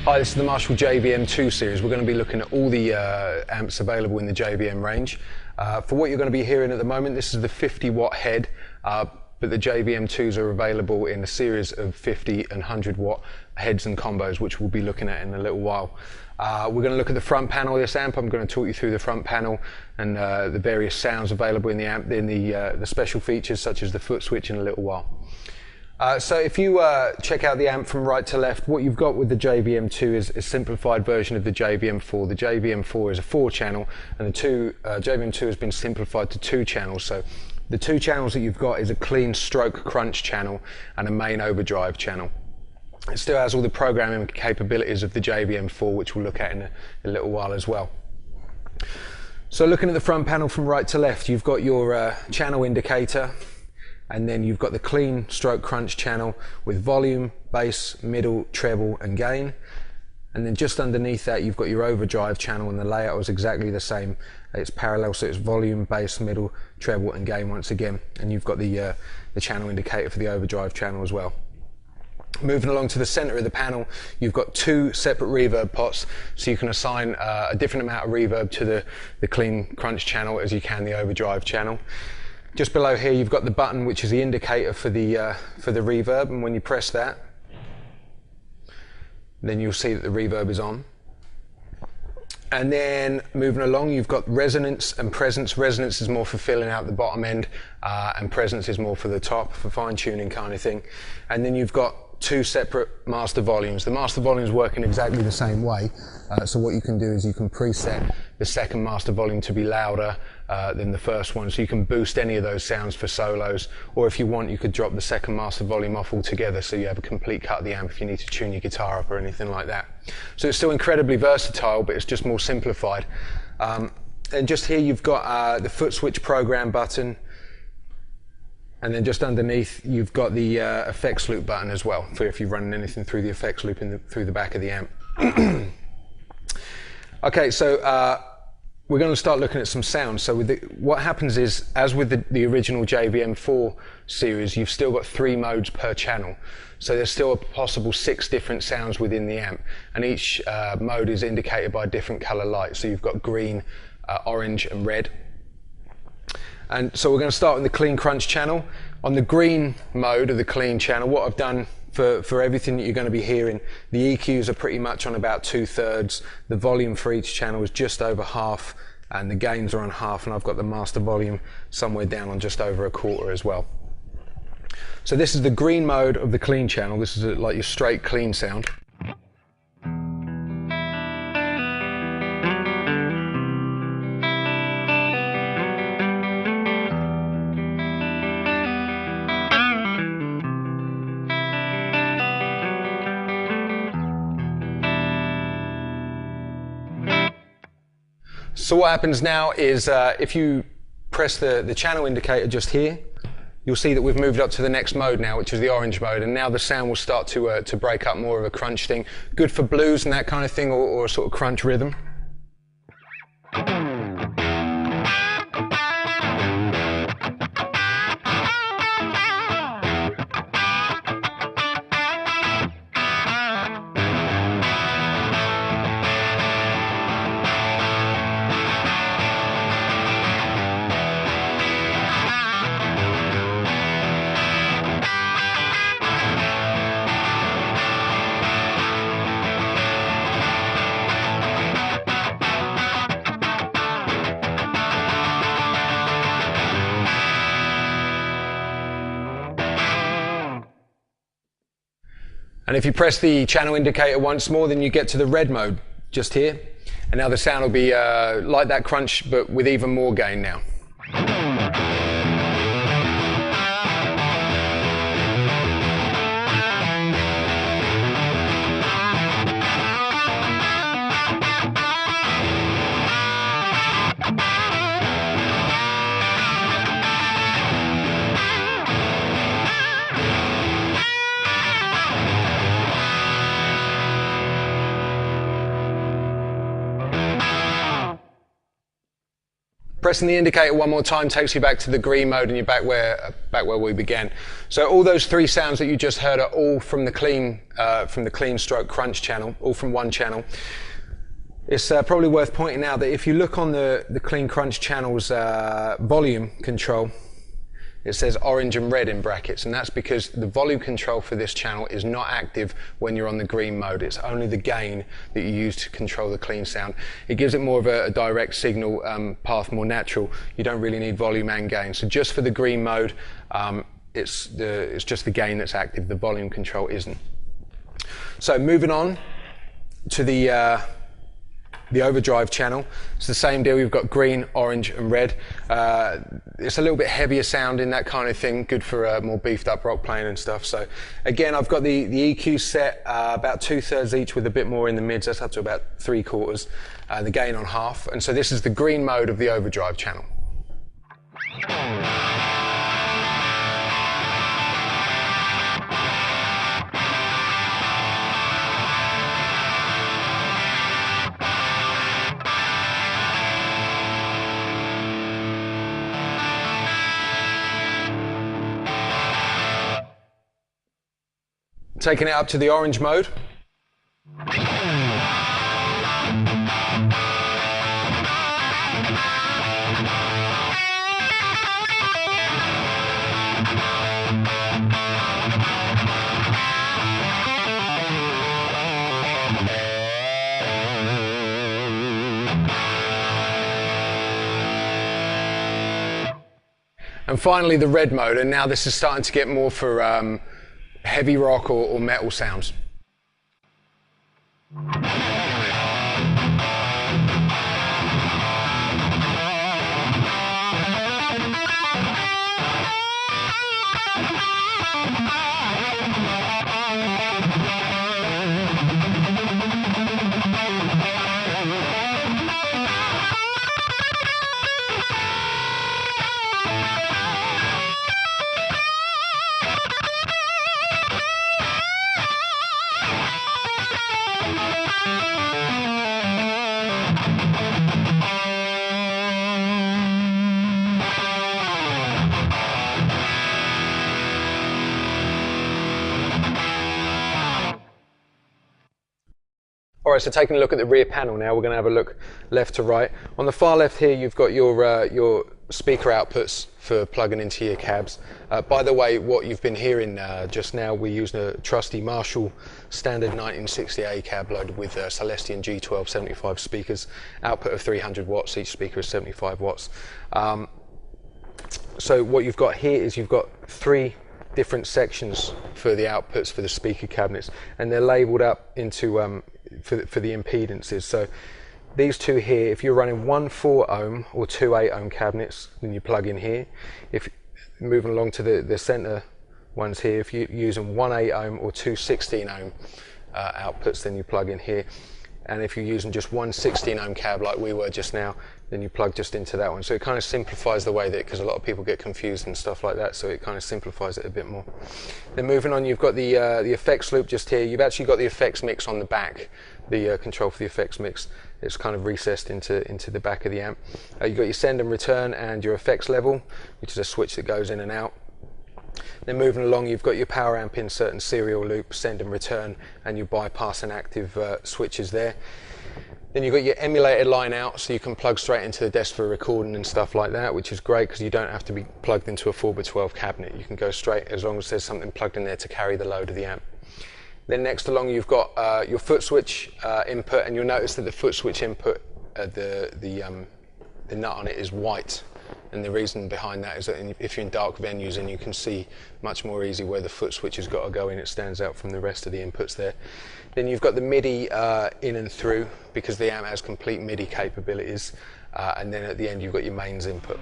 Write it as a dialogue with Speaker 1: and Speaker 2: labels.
Speaker 1: Hi, this is the Marshall JVM2 series. We're going to be looking at all the amps available in the JVM range. For what you're going to be hearing at the moment, this is the 50 watt head, but the JVM2s are available in a series of 50 and 100 watt heads and combos, which we'll be looking at in a little while. We're going to look at the front panel of this amp. I'm going to talk you through the front panel and the various sounds available in the amp, in the special features such as the foot switch in a little while. So if you check out the amp from right to left, what you've got with the JVM2 is a simplified version of the JVM4. The JVM4 is a 4-channel, and the JVM2 has been simplified to 2 channels. So the 2 channels that you've got is a clean stroke crunch channel and a main overdrive channel. It still has all the programming capabilities of the JVM4, which we'll look at in a little while as well. So looking at the front panel from right to left, you've got your channel indicator, and then you've got the clean stroke crunch channel with volume, bass, middle, treble and gain. And then just underneath that you've got your overdrive channel, and the layout is exactly the same. It's parallel, so it's volume, bass, middle, treble and gain once again. And you've got the channel indicator for the overdrive channel as well. Moving along to the center of the panel, you've got 2 separate reverb pots, so you can assign a different amount of reverb to the clean crunch channel as you can the overdrive channel. Just below here you've got the button, which is the indicator for the reverb, and when you press that, then you'll see that the reverb is on. And then moving along, you've got resonance and presence. Resonance is more for filling out the bottom end, and presence is more for the top, for fine tuning kind of thing. And then you've got 2 separate master volumes. The master volumes work in exactly the same way. So what you can do is you can preset the second master volume to be louder than the first one. So you can boost any of those sounds for solos, or if you want, you could drop the second master volume off altogether, so you have a complete cut of the amp if you need to tune your guitar up or anything like that. So it's still incredibly versatile, but it's just more simplified. And just here you've got the foot switch program button, and then just underneath you've got the effects loop button as well, for if you're running anything through the effects loop through the back of the amp. Okay, so we're going to start looking at some sounds. So what happens is, as with the original JVM4 series, you've still got 3 modes per channel. So there's still a possible 6 different sounds within the amp, and each mode is indicated by a different color light. So you've got green, orange and red. And so we're going to start with the clean crunch channel. On the green mode of the clean channel, what I've done for everything that you're going to be hearing, the EQs are pretty much on about 2/3. The volume for each channel is just over half, and the gains are on half, and I've got the master volume somewhere down on just over 1/4 as well. So this is the green mode of the clean channel. This is like your straight clean sound. So what happens now is if you press the channel indicator just here, you'll see that we've moved up to the next mode now, which is the orange mode, and now the sound will start to break up more of a crunch thing. Good for blues and that kind of thing, or a sort of crunch rhythm. And if you press the channel indicator once more, then you get to the red mode just here. And now the sound will be like that crunch, but with even more gain now. Pressing the indicator one more time takes you back to the green mode and you're back where we began. So all those three sounds that you just heard are all from the clean stroke crunch channel, all from one channel. It's probably worth pointing out that if you look on the clean crunch channel's volume control, it says orange and red in brackets, and that's because the volume control for this channel is not active when you're on the green mode. It's only the gain that you use to control the clean sound. It gives it more of a direct signal path, more natural. You don't really need volume and gain. So just for the green mode, it's just the gain that's active. The volume control isn't. So moving on to the overdrive channel. It's the same deal. We've got green, orange and red. It's a little bit heavier sounding, that kind of thing, good for more beefed up rock playing and stuff. So again, I've got the EQ set about 2/3 each with a bit more in the mids. That's up to about 3/4, the gain on half. And so this is the green mode of the overdrive channel. Taking it up to the orange mode. And finally the red mode, and now this is starting to get more for heavy rock or metal sounds. Alright, so taking a look at the rear panel now, we're going to have a look left to right. On the far left here, you've got your speaker outputs for plugging into your cabs. By the way, what you've been hearing just now, we're using a trusty Marshall standard 1960A cab loaded with Celestion G12 75 speakers, output of 300 watts, each speaker is 75 watts. So what you've got here is you've got three different sections for the outputs for the speaker cabinets, and they're labelled up into for the impedances. So these two here, if you're running one 4 ohm or two 8 ohm cabinets, then you plug in here. If moving along to the center ones here, if you're using one 8 ohm or two 16 ohm outputs, then you plug in here. And if you're using just one 16 ohm cab like we were just now, then you plug just into that one. So it kind of simplifies the way that, because a lot of people get confused and stuff like that, so it kind of simplifies it a bit more. Then moving on, you've got the effects loop just here. You've actually got the effects mix on the back, the control for the effects mix. It's kind of recessed into the back of the amp. You've got your send and return and your effects level, which is a switch that goes in and out. Then moving along, you've got your power amp insert and serial loop, send and return, and your bypass and active switches there. Then you've got your emulated line out, so you can plug straight into the desk for recording and stuff like that, which is great because you don't have to be plugged into a 4x12 cabinet. You can go straight as long as there's something plugged in there to carry the load of the amp. Then next along, you've got your foot switch input, and you'll notice that the foot switch input, the nut on it is white. And the reason behind that is that if you're in dark venues, and you can see much more easy where the foot switch has got to go in, it stands out from the rest of the inputs there. Then you've got the MIDI in and through, because the amp has complete MIDI capabilities. And then at the end, you've got your mains input.